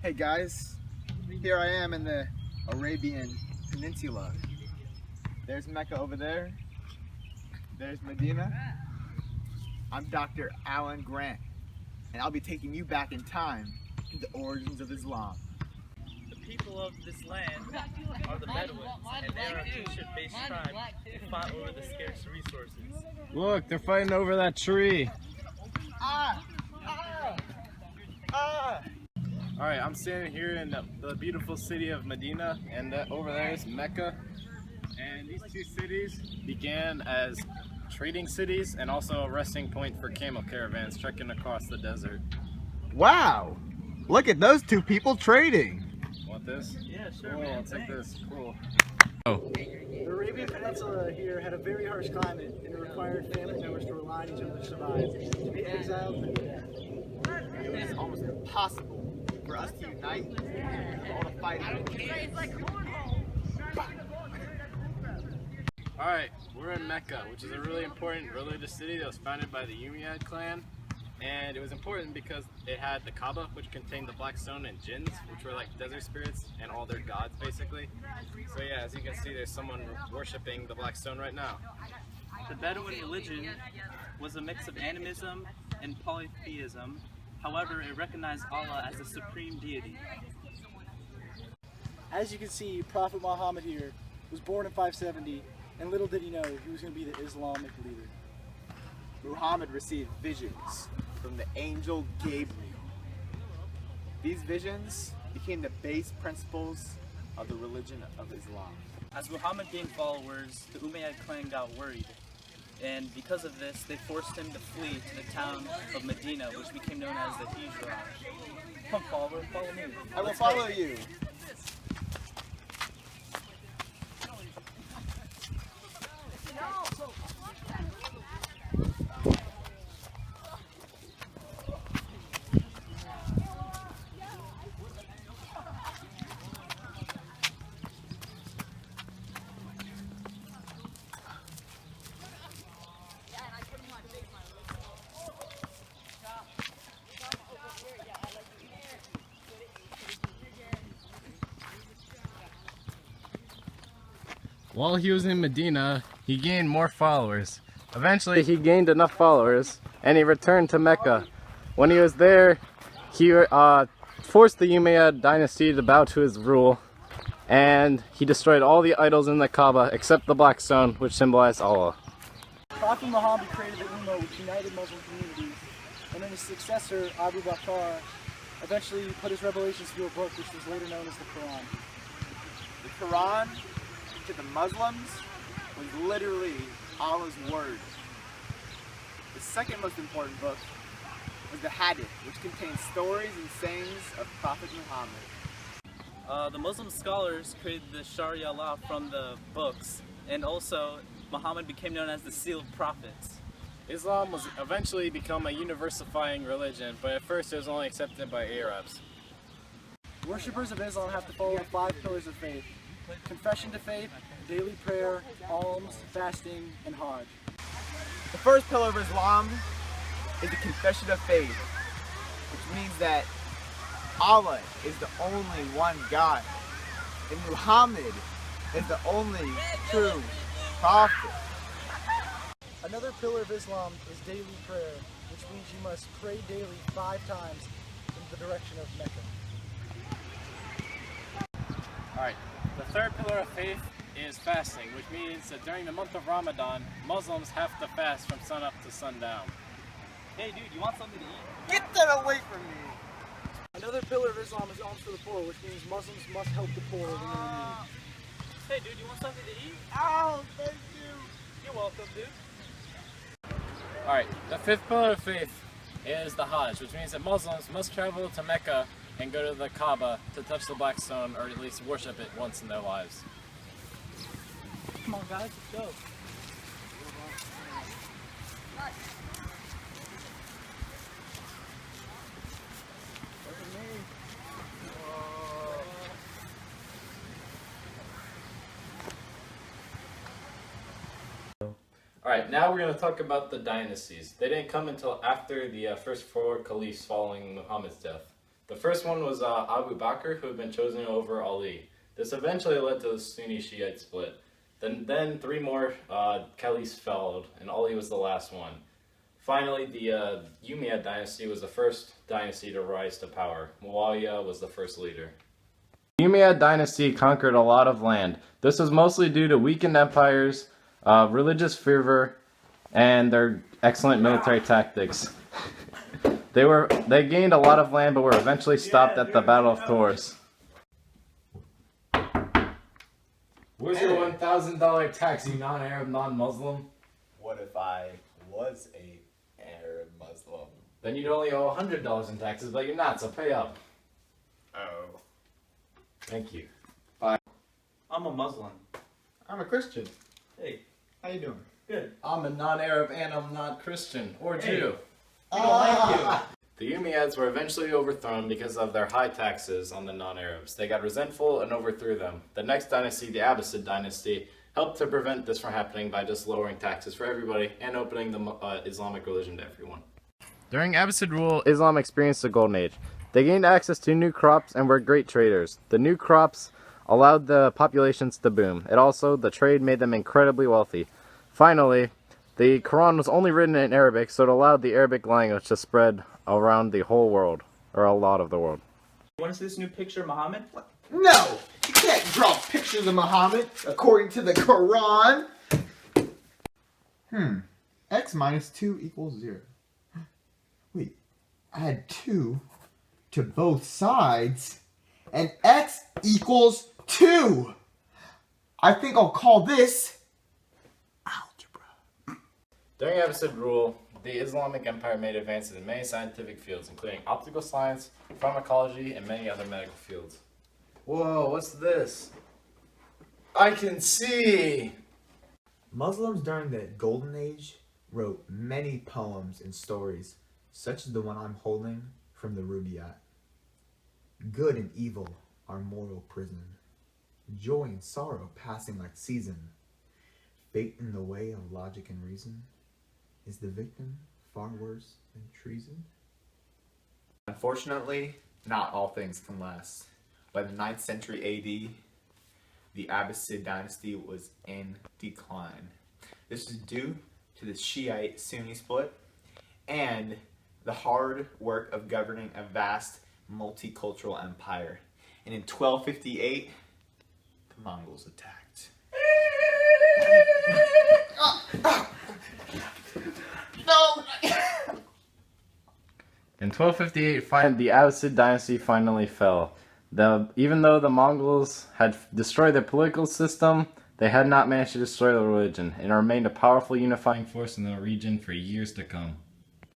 Hey guys, here I am in the Arabian Peninsula. There's Mecca over there. There's Medina. I'm Dr. Alan Grant, and I'll be taking you back in time to the origins of Islam. The people of this land are the Bedouins, and they are a kinship-based tribe who fought over the scarce resources. Look, they're fighting over that tree. Alright, I'm standing here in the beautiful city of Medina, and over there is Mecca. And these two cities began as trading cities and also a resting point for camel caravans trekking across the desert. Wow! Look at those two people trading! Want this? Yeah, sure, Cool, man. I'll take this. Cool. The Arabian Peninsula here had a very harsh climate, and it required family members to rely on each other to survive. To be exiled meant death. It was almost impossible for us to unite with all the fighting. Alright, we're in Mecca, which is a really important religious city that was founded by the Umayyad clan. And it was important because it had the Kaaba, which contained the black stone, and jinns, which were like desert spirits, and all their gods basically. So yeah, as you can see, there's someone worshipping the black stone right now. The Bedouin religion was a mix of animism and polytheism. However, it recognized Allah as the supreme deity. As you can see, Prophet Muhammad here was born in 570, and little did he know he was going to be the Islamic leader. Muhammad received visions from the angel Gabriel. These visions became the base principles of the religion of Islam. As Muhammad gained followers, the Umayyad clan got worried. And because of this, they forced him to flee to the town of Medina, which became known as the Hijra. Come forward, follow me. I will Let's follow go. you. While he was in Medina, he gained more followers. Eventually, he gained enough followers, and he returned to Mecca. When he was there, he forced the Umayyad dynasty to bow to his rule, and he destroyed all the idols in the Kaaba except the black stone, which symbolized Allah. Prophet Muhammad created the Ummah, which united Muslim communities, and then his successor, Abu Bakr, eventually put his revelations to a book which was later known as the Quran. The Quran, to the Muslims, was literally Allah's word. The second most important book was the Hadith, which contains stories and sayings of Prophet Muhammad. The Muslim scholars created the Sharia law from the books, and also Muhammad became known as the Seal of Prophets. Islam was eventually become a universifying religion, but at first it was only accepted by Arabs. Worshippers of Islam have to follow the 5 pillars of faith: confession to faith, daily prayer, alms, fasting, and Hajj. The first pillar of Islam is the confession of faith, which means that Allah is the only one God, and Muhammad is the only true prophet. Another pillar of Islam is daily prayer, which means you must pray daily 5 times in the direction of Mecca. Alright, the third pillar of faith is fasting, which means that during the month of Ramadan, Muslims have to fast from sunup to sundown. Hey dude, you want something to eat? Get that away from me! Another pillar of Islam is alms for the poor, which means Muslims must help the poor when they're in need. Hey dude, you want something to eat? Oh, thank you! You're welcome, dude. Alright, the fifth pillar of faith is the Hajj, which means that Muslims must travel to Mecca and go to the Kaaba to touch the black stone, or at least worship it once in their lives. Come on guys, let's go. Alright, now we're going to talk about the dynasties. They didn't come until after the first 4 caliphs following Muhammad's death. The first one was Abu Bakr, who had been chosen over Ali. This eventually led to the Sunni-Shiite split. Then three more caliphs followed, and Ali was the last one. Finally, the Umayyad dynasty was the first dynasty to rise to power. Muawiyah was the first leader. The Umayyad dynasty conquered a lot of land. This was mostly due to weakened empires, religious fervor, and their excellent military tactics. They gained a lot of land, but were eventually stopped at the Battle of Tours. Where's your $1,000 tax, you non-Arab, non-Muslim? What if I was a Arab Muslim? Then you'd only owe $100 in taxes, but you're not, so pay up. Oh. Thank you. I'm a Muslim. I'm a Christian. Hey, How you doing? good. I'm a non-Arab and I'm not Christian or Hey. Jew. We don't like you. The Umayyads were eventually overthrown because of their high taxes on the non-Arabs. They got resentful and overthrew them. The next dynasty, the Abbasid dynasty, helped to prevent this from happening by just lowering taxes for everybody and opening the Islamic religion to everyone. During Abbasid rule, Islam experienced a golden age. They gained access to new crops and were great traders. The new crops allowed the populations to boom. The trade made them incredibly wealthy. Finally, the Quran was only written in Arabic, so it allowed the Arabic language to spread around the whole world, or a lot of the world. You want to see this new picture of Muhammad? No! You can't draw pictures of Muhammad according to the Quran! X minus 2 equals 0. Wait, add 2 to both sides, and X equals 2! I think I'll call this algebra. During Abbasid rule, the Islamic Empire made advances in many scientific fields, including optical science, pharmacology, and many other medical fields. Whoa, what's this? I can see! Muslims during the Golden Age wrote many poems and stories, such as the one I'm holding from the Rubaiyat. Good and evil are mortal prison, joy and sorrow passing like season. Fate in the way of logic and reason, is the victim far worse than treason? Unfortunately, not all things can last. By the 9th century AD, the Abbasid dynasty was in decline. This is due to the Shiite-Sunni split and the hard work of governing a vast multicultural empire. And in 1258, the Mongols attacked. No! In 1258, the Abbasid dynasty finally fell. Even though the Mongols had destroyed their political system, they had not managed to destroy the religion, and remained a powerful unifying force in the region for years to come.